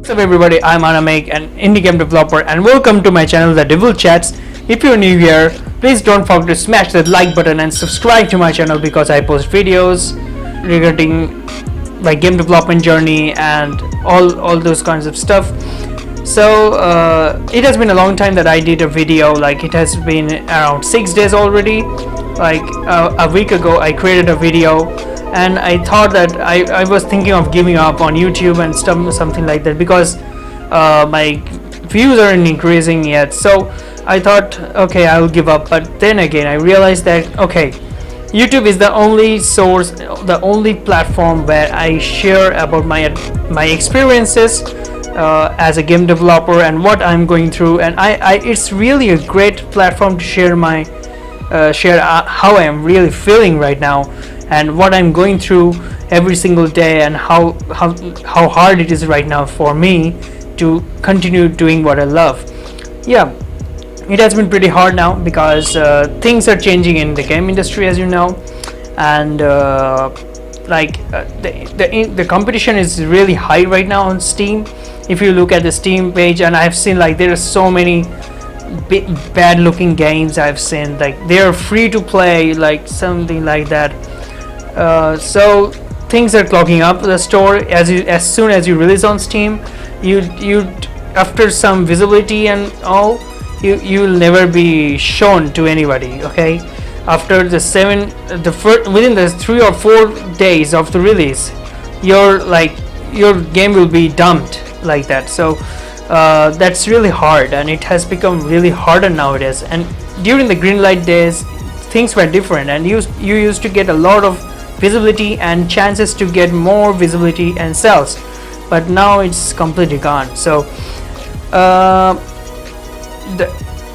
What's up everybody, I'm Anamik, an indie game developer, and welcome to my channel The Devil Chats. If you're new here, please don't forget to smash that like button and subscribe to my channel because I post videos regarding my game development journey and all those kinds of stuff. So it has been a long time that I did a video. Like, it has been around 6 days already. Like a week ago I created a video, and I thought that I was thinking of giving up on YouTube and something like that, because my views aren't increasing yet. So I thought, okay, I will give up. But then again I realized that, okay, YouTube is the only source, the only platform where I share about my experiences as a game developer and what I'm going through, and it's really a great platform to share my how I am really feeling right now and what I'm going through every single day, and how hard it is right now for me to continue doing what I love. Yeah, it has been pretty hard now because things are changing in the game industry, as you know, and the competition is really high right now on Steam. If you look at the Steam page, and I've seen like there are so many bad looking games I've seen, like they're free to play, like something like that. So things are clogging up the store. As soon as you release on Steam, you after some visibility and all, you'll never be shown to anybody. Okay, after within the 3 or 4 days of the release, your game will be dumped like that. So that's really hard, and it has become really harder nowadays. And during the Greenlight days, things were different, and you used to get a lot of visibility and chances to get more visibility and sales, but now it's completely gone. So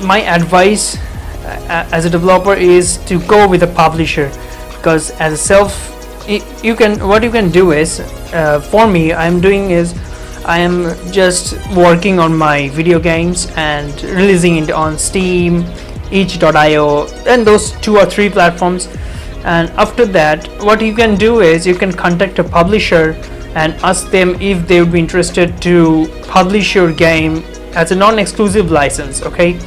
my advice as a developer is to go with a publisher, because as a what you can do is, for me, I am just working on my video games and releasing it on Steam, itch.io, and those 2 or 3 platforms. And after that, what you can do is you can contact a publisher and ask them if they would be interested to publish your game as a non-exclusive license. Okay,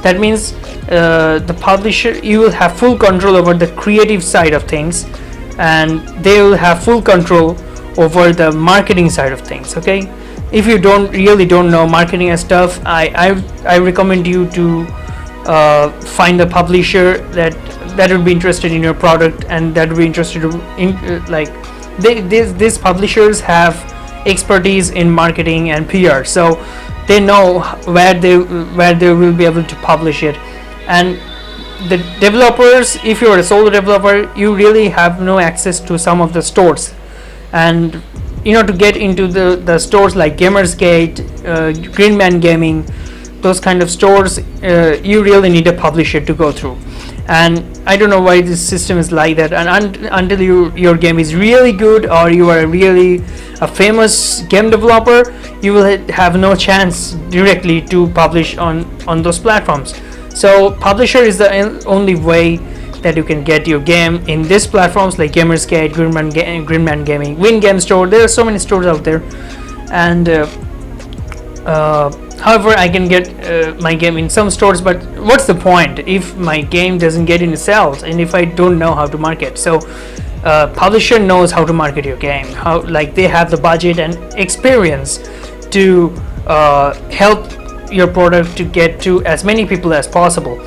that means the publisher, you will have full control over the creative side of things, and they will have full control over the marketing side of things. Okay, if you don't know marketing and stuff, I recommend you to find a publisher that would be interested in your product, and that would be interested in these publishers have expertise in marketing and PR, so they know where they will be able to publish it. And the developers, if you're a solo developer, you really have no access to some of the stores, and to get into the stores like Gamersgate, Greenman Gaming, those kind of stores, you really need a publisher to go through. And I don't know why this system is like that, and until your game is really good, or you are really a famous game developer, you will have no chance directly to publish on those platforms. So publisher is the only way that you can get your game in these platforms like Gamersgate, Greenman Gaming, Win Game Store. There are so many stores out there, and however, I can get my game in some stores, but what's the point if my game doesn't get any sales and if I don't know how to market? So publisher knows how to market your game, they have the budget and experience to help your product to get to as many people as possible.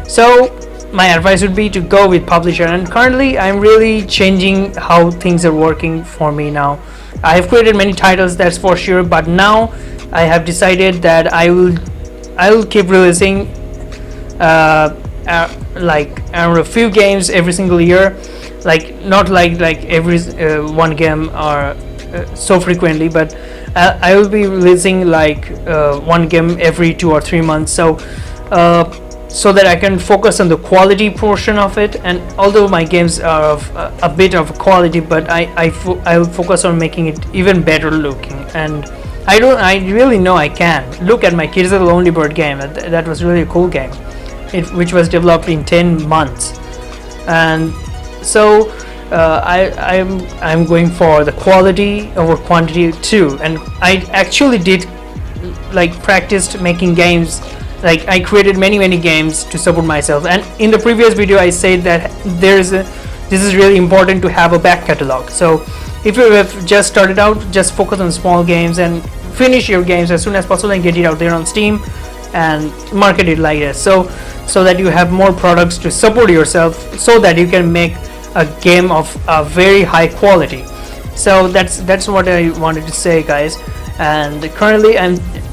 So my advice would be to go with publisher, and currently I'm really changing how things are working for me now. I have created many titles, that's for sure, but now I have decided that I will keep releasing around a few games every single year, not like every one game or so frequently, but I will be releasing one game every 2 or 3 months, so that I can focus on the quality portion of it. And although my games are of a bit of quality, but I will focus on making it even better looking. And I really know I can. Look at my Kids of the Lonely Bird game. That was really a cool game, which was developed in 10 months. And so I'm going for the quality over quantity too. And I actually did like practiced making games. Like I created many games to support myself, and in the previous video I said that this is really important to have a back catalog. So if you have just started out, just focus on small games and finish your games as soon as possible and get it out there on Steam and market it like this, so that you have more products to support yourself, so that you can make a game of a very high quality. So that's what I wanted to say, guys. And currently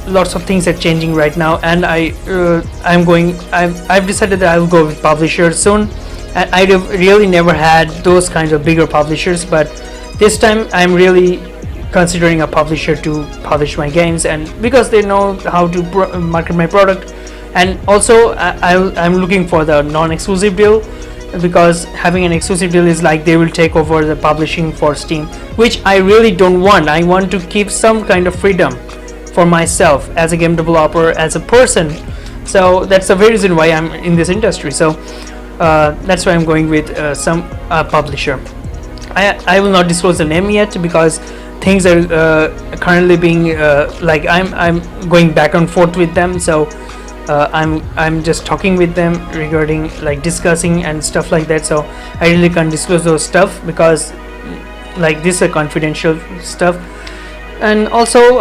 lots of things are changing right now, and I've decided that I'll go with publishers soon. And I really never had those kinds of bigger publishers, but this time I'm really considering a publisher to publish my games, and because they know how to market my product. And also I'm looking for the non-exclusive deal, because having an exclusive deal is like they will take over the publishing for Steam, which I really don't want. I want to keep some kind of freedom for myself as a game developer, as a person. So that's the very reason why I'm in this industry. So that's why I'm going with some publisher. I will not disclose the name yet, because things are currently being like I'm going back and forth with them. So I'm just talking with them regarding like discussing and stuff like that. So I really can't disclose those stuff, because like this is a confidential stuff. And also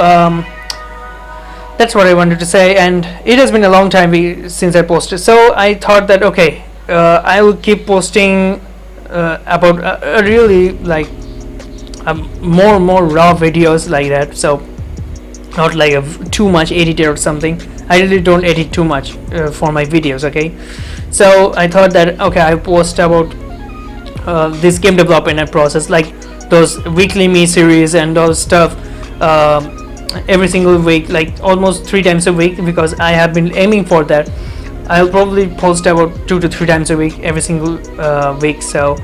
that's what I wanted to say, and it has been a long time since I posted. So I thought that okay, I will keep posting about really like more raw videos like that. So not like too much edited or something. I really don't edit too much for my videos, okay? So I thought that okay, I post about this game development process, like those weekly me series and those stuff every single week, like almost 3 times a week, because I have been aiming for that. I'll probably post about 2 to 3 times a week every single week. So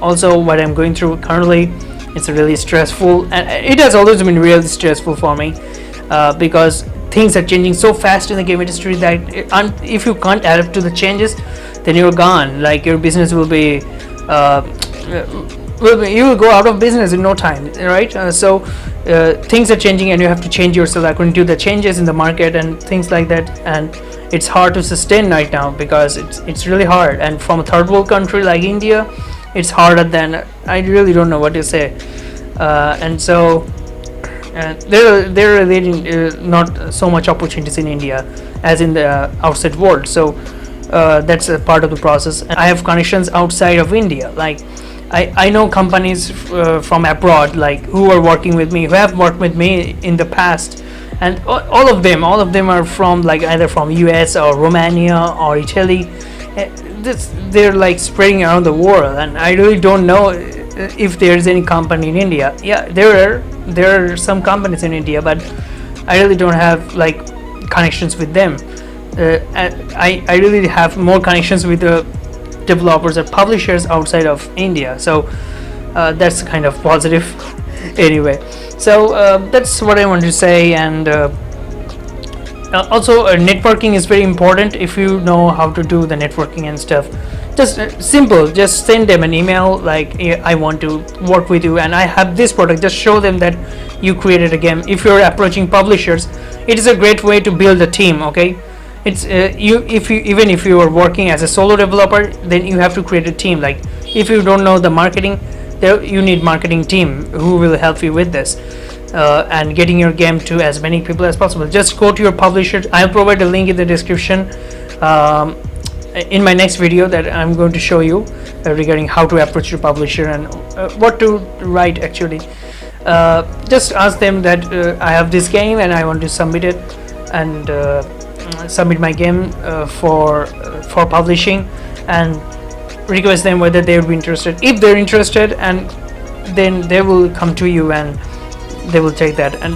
also what I'm going through currently, it's really stressful, and it has always been really stressful for me because things are changing so fast in the game industry that if you can't adapt to the changes, then you're gone. Like your business will be you will go out of business in no time, right? So things are changing, and you have to change yourself according to the changes in the market and things like that. And it's hard to sustain right now, because it's really hard. And from a third world country like India, it's harder than I really don't know what to say. And so there are really not so much opportunities in India as in the outside world. So that's a part of the process. And I have connections outside of India. Like I know companies from abroad, like who are working with me, who have worked with me in the past, and all of them are from like either from US or Romania or Italy. They're like spreading around the world, and I really don't know if there's any company in India. Yeah, there are some companies in India, but I really don't have like connections with them. I really have more connections with the developers or publishers outside of India. So that's kind of positive. Anyway, so that's what I want to say. And also networking is very important. If you know how to do the networking and stuff, just simple, just send them an email like, I want to work with you and I have this product. Just show them that you created a game. If you're approaching publishers, it is a great way to build a team. Okay, it's even if you are working as a solo developer, then you have to create a team. Like if you don't know the marketing, there you need marketing team who will help you with this. And getting your game to as many people as possible. Just go to your publisher. I'll provide a link in the description in my next video that I'm going to show you regarding how to approach your publisher and what to write actually. Just ask them that I have this game and I want to submit it and submit my game for publishing, and request them whether they would be interested. If they're interested, and then they will come to you and they will take that. And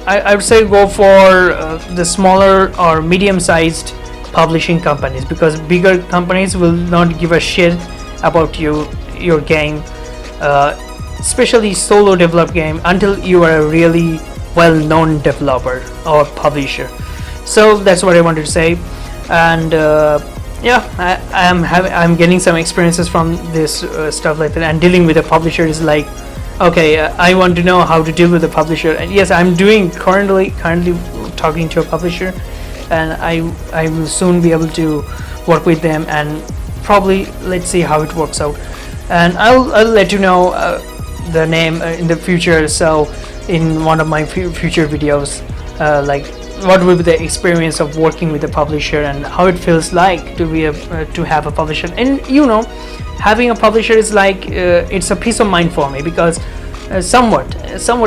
I would say go for the smaller or medium-sized publishing companies, because bigger companies will not give a shit about your game, especially solo developed game, until you are a really well-known developer or publisher. So that's what I wanted to say. And yeah, I'm getting some experiences from this stuff like that, and dealing with a publisher is like, okay, I want to know how to deal with the publisher. And yes, I'm doing currently talking to a publisher, and I will soon be able to work with them, and probably let's see how it works out, and I'll let you know the name in the future, so in one of my future videos, like what will be the experience of working with a publisher and how it feels like to be to have a publisher. And you know, having a publisher is like it's a peace of mind for me, because somewhat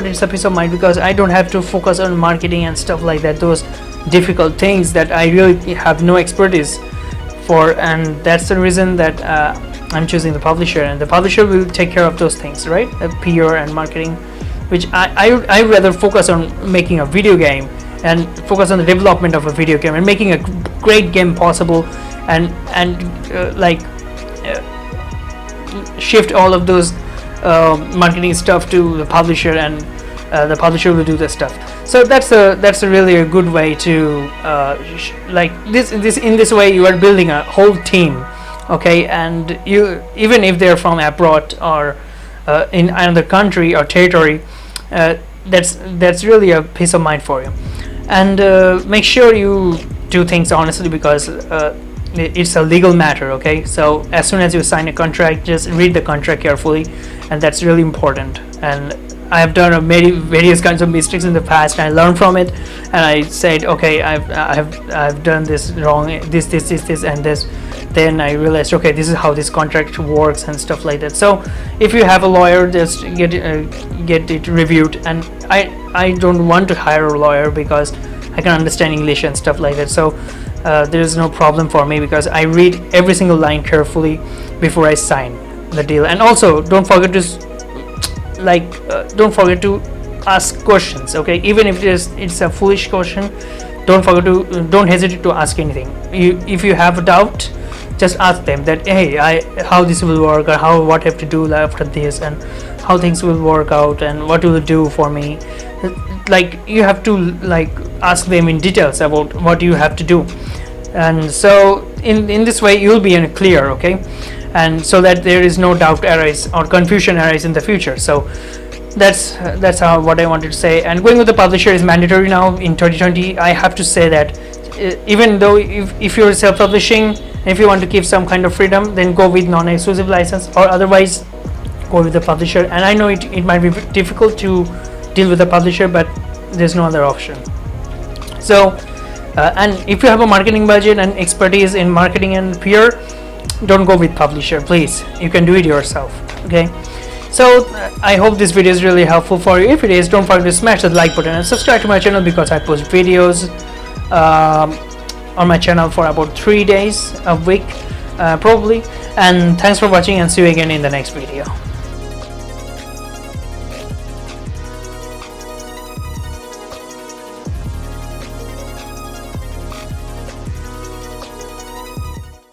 it's a peace of mind, because I don't have to focus on marketing and stuff like that, those difficult things that I really have no expertise for, and that's the reason that I'm choosing the publisher, and the publisher will take care of those things, right? PR and marketing, which I rather focus on making a video game and focus on the development of a video game and making a great game possible, and like shift all of those marketing stuff to the publisher, and the publisher will do the stuff. So that's a really a good way to like this in this way you are building a whole team, okay? And you, even if they're from abroad or in another country or territory, that's really a peace of mind for you. And make sure you do things honestly, because it's a legal matter, okay? So as soon as you sign a contract, just read the contract carefully, and that's really important. And I have done various kinds of mistakes in the past, and I learned from it, and I said, okay, I've done this wrong, this and this. Then I realized, okay, this is how this contract works and stuff like that. So if you have a lawyer, just get it reviewed. And I don't want to hire a lawyer because I can understand English and stuff like that. So there is no problem for me, because I read every single line carefully before I sign the deal. And also don't forget to ask questions, okay? Even if it's a foolish question, don't hesitate to ask anything. If you have a doubt, just ask them that, hey, how this will work, or what I have to do after this, and how things will work out, and what will it do for me. Like you have to like ask them in details about what you have to do, and so in this way you'll be in a clear, okay? And so that there is no doubt arise or confusion arise in the future. So that's what I wanted to say. And going with the publisher is mandatory now in 2020. I have to say that even though if you're self-publishing, if you want to keep some kind of freedom, then go with non-exclusive license, or otherwise go with the publisher. And I know it might be difficult to deal with the publisher, but there's no other option. So and if you have a marketing budget and expertise in marketing and PR, don't go with publisher, please. You can do it yourself, okay? So I hope this video is really helpful for you. If it is, don't forget to smash the like button and subscribe to my channel, because I post videos on my channel for about 3 days a week probably. And thanks for watching, and see you again in the next video.